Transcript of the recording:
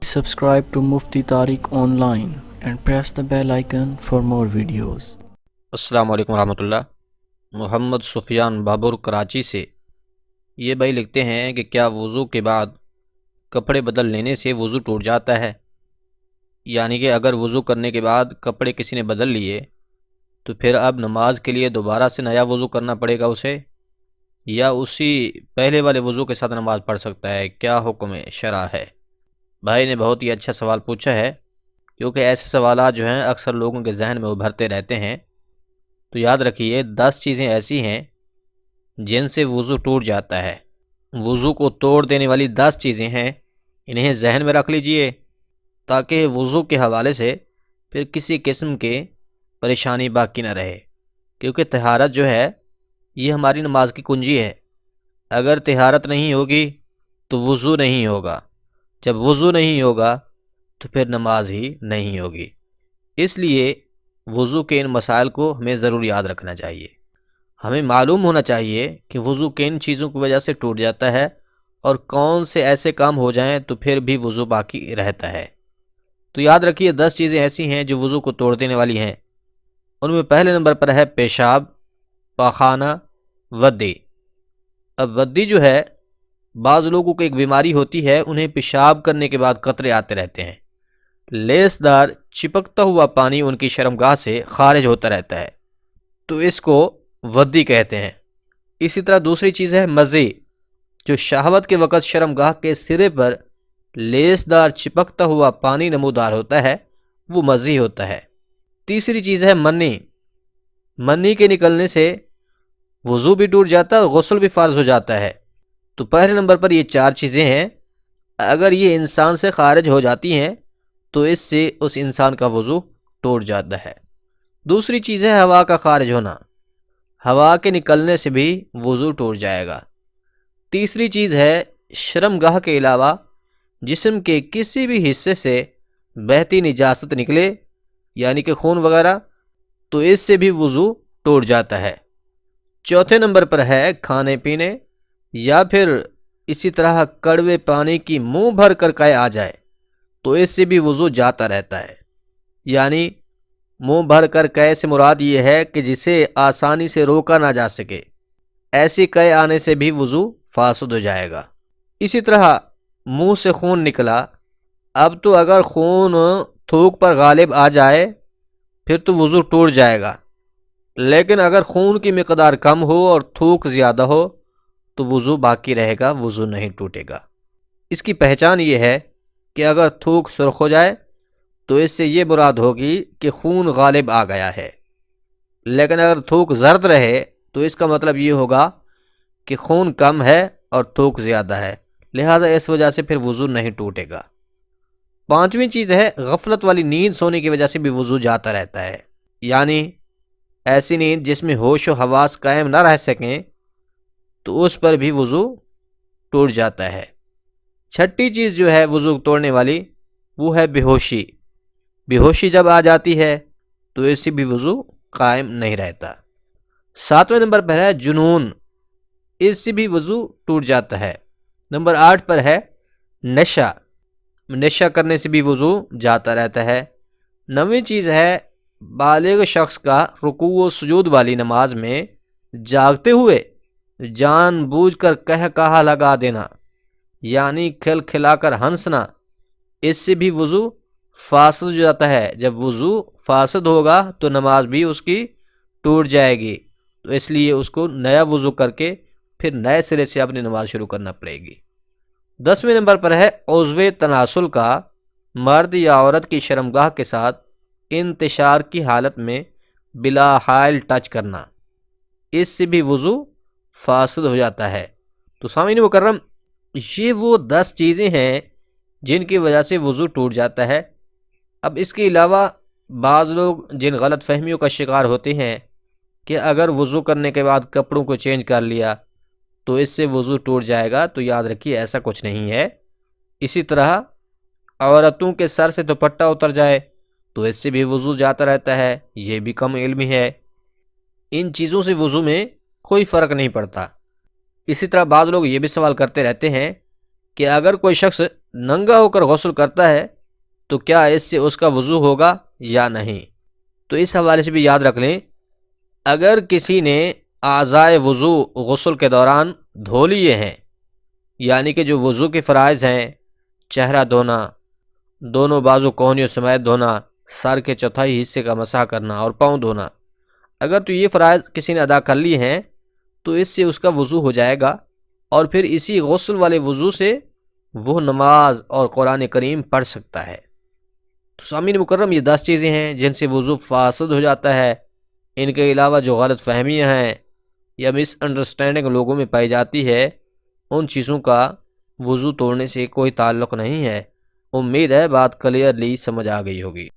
Subscribe to Mufti Tariq Online and press the bell icon for more videos. السلام علیکم ورحمۃ اللہ۔ محمد سفیان بابر کراچی سے یہ بھائی لکھتے ہیں کہ کیا وضو کے بعد کپڑے بدل لینے سے وضو ٹوٹ جاتا ہے؟ یعنی کہ اگر وضو کرنے کے بعد کپڑے کسی نے بدل لیے تو پھر اب نماز کے لیے دوبارہ سے نیا وضو کرنا پڑے گا اسے، یا اسی پہلے والے وضو کے ساتھ نماز پڑھ سکتا ہے؟ کیا حکم شرع ہے؟ بھائی نے بہت ہی اچھا سوال پوچھا ہے، کیونکہ ایسے سوالات جو ہیں اکثر لوگوں کے ذہن میں ابھرتے رہتے ہیں۔ تو یاد رکھیے 10 چیزیں ایسی ہیں جن سے وضو ٹوٹ جاتا ہے۔ وضو کو توڑ دینے والی 10 چیزیں ہیں، انہیں ذہن میں رکھ لیجئے تاکہ وضو کے حوالے سے پھر کسی قسم کے پریشانی باقی نہ رہے، کیونکہ طہارت جو ہے یہ ہماری نماز کی کنجی ہے۔ اگر طہارت نہیں ہوگی تو وضو نہیں ہوگا، جب وضو نہیں ہوگا تو پھر نماز ہی نہیں ہوگی۔ اس لیے وضو کے ان مسائل کو ہمیں ضرور یاد رکھنا چاہیے۔ ہمیں معلوم ہونا چاہیے کہ وضو کن چیزوں کی وجہ سے ٹوٹ جاتا ہے اور کون سے ایسے کام ہو جائیں تو پھر بھی وضو باقی رہتا ہے۔ تو یاد رکھیے 10 چیزیں ایسی ہیں جو وضو کو توڑ دینے والی ہیں۔ ان میں پہلے نمبر پر ہے پیشاب، پاخانہ، ودی۔ اب ودی جو ہے بعض لوگوں کو ایک بیماری ہوتی ہے، انہیں پیشاب کرنے کے بعد قطرے آتے رہتے ہیں، لیس دار چپکتا ہوا پانی ان کی شرمگاہ سے خارج ہوتا رہتا ہے، تو اس کو ودی کہتے ہیں۔ اسی طرح دوسری چیز ہے مزی، جو شہوت کے وقت شرمگاہ کے سرے پر لیس دار چپکتا ہوا پانی نمودار ہوتا ہے، وہ مزی ہوتا ہے۔ تیسری چیز ہے منی۔ منی کے نکلنے سے وضو بھی ٹوٹ جاتا ہے اور غسل بھی فرض ہو جاتا ہے۔ تو پہلے نمبر پر یہ 4 چیزیں ہیں، اگر یہ انسان سے خارج ہو جاتی ہیں تو اس سے اس انسان کا وضو ٹوٹ جاتا ہے۔ دوسری چیز ہے ہوا کا خارج ہونا، ہوا کے نکلنے سے بھی وضو ٹوٹ جائے گا۔ تیسری چیز ہے شرمگاہ کے علاوہ جسم کے کسی بھی حصے سے بہتی نجاست نکلے، یعنی کہ خون وغیرہ، تو اس سے بھی وضو ٹوٹ جاتا ہے۔ چوتھے نمبر پر ہے کھانے پینے، یا پھر اسی طرح کڑوے پانی کی منہ بھر کر قے آ جائے تو اس سے بھی وضو جاتا رہتا ہے۔ یعنی منہ بھر کر قے سے مراد یہ ہے کہ جسے آسانی سے روکا نہ جا سکے، ایسی قے آنے سے بھی وضو فاسد ہو جائے گا۔ اسی طرح منہ سے خون نکلا، اب تو اگر خون تھوک پر غالب آ جائے پھر تو وضو ٹوٹ جائے گا، لیکن اگر خون کی مقدار کم ہو اور تھوک زیادہ ہو تو وضو باقی رہے گا، وضو نہیں ٹوٹے گا۔ اس کی پہچان یہ ہے کہ اگر تھوک سرخ ہو جائے تو اس سے یہ مراد ہوگی کہ خون غالب آ گیا ہے، لیکن اگر تھوک زرد رہے تو اس کا مطلب یہ ہوگا کہ خون کم ہے اور تھوک زیادہ ہے، لہٰذا اس وجہ سے پھر وضو نہیں ٹوٹے گا۔ پانچویں چیز ہے غفلت والی نیند، سونے کی وجہ سے بھی وضو جاتا رہتا ہے، یعنی ایسی نیند جس میں ہوش و حواس قائم نہ رہ سکیں تو اس پر بھی وضو ٹوٹ جاتا ہے۔ چھٹی چیز جو ہے وضو توڑنے والی وہ ہے بے ہوشی۔ بے ہوشی جب آ جاتی ہے تو اس سے بھی وضو قائم نہیں رہتا۔ ساتویں نمبر پر ہے جنون، اس سے بھی وضو ٹوٹ جاتا ہے۔ نمبر 8 پر ہے نشہ، نشہ کرنے سے بھی وضو جاتا رہتا ہے۔ 9ویں چیز ہے بالغ شخص کا رکوع و سجود والی نماز میں جاگتے ہوئے جان بوجھ کر کہا لگا دینا، یعنی کھل کھلا کر ہنسنا، اس سے بھی وضو فاسد ہو جاتا ہے۔ جب وضو فاسد ہوگا تو نماز بھی اس کی ٹوٹ جائے گی، تو اس لیے اس کو نیا وضو کر کے پھر نئے سرے سے اپنی نماز شروع کرنا پڑے گی۔ 10ویں نمبر پر ہے عضو تناسل کا مرد یا عورت کی شرمگاہ کے ساتھ انتشار کی حالت میں بلا حائل ٹچ کرنا، اس سے بھی وضو فاسد ہو جاتا ہے۔ تو سامعین مکرم، یہ وہ 10 چیزیں ہیں جن کی وجہ سے وضو ٹوٹ جاتا ہے۔ اب اس کے علاوہ بعض لوگ جن غلط فہمیوں کا شکار ہوتے ہیں کہ اگر وضو کرنے کے بعد کپڑوں کو چینج کر لیا تو اس سے وضو ٹوٹ جائے گا، تو یاد رکھیے ایسا کچھ نہیں ہے۔ اسی طرح عورتوں کے سر سے دوپٹہ اتر جائے تو اس سے بھی وضو جاتا رہتا ہے، یہ بھی کم علمی ہے۔ ان چیزوں سے وضو میں کوئی فرق نہیں پڑتا۔ اسی طرح بعض لوگ یہ بھی سوال کرتے رہتے ہیں کہ اگر کوئی شخص ننگا ہو کر غسل کرتا ہے تو کیا اس سے اس کا وضو ہوگا یا نہیں؟ تو اس حوالے سے بھی یاد رکھ لیں، اگر کسی نے اعضائے وضو غسل کے دوران دھو لیے ہیں، یعنی کہ جو وضو کے فرائض ہیں، چہرہ دھونا، دونوں بازو کوہنیوں سمیت دھونا، سر کے چوتھائی حصے کا مسح کرنا اور پاؤں دھونا، اگر تو یہ فرائض کسی نے ادا کر لی ہیں تو اس سے اس کا وضو ہو جائے گا، اور پھر اسی غسل والے وضو سے وہ نماز اور قرآن کریم پڑھ سکتا ہے۔ تو سامعین مکرم، یہ 10 چیزیں ہیں جن سے وضو فاسد ہو جاتا ہے۔ ان کے علاوہ جو غلط فہمیاں ہیں یا مس انڈرسٹینڈنگ لوگوں میں پائی جاتی ہے، ان چیزوں کا وضو توڑنے سے کوئی تعلق نہیں ہے۔ امید ہے بات کلیئرلی سمجھ آ گئی ہوگی۔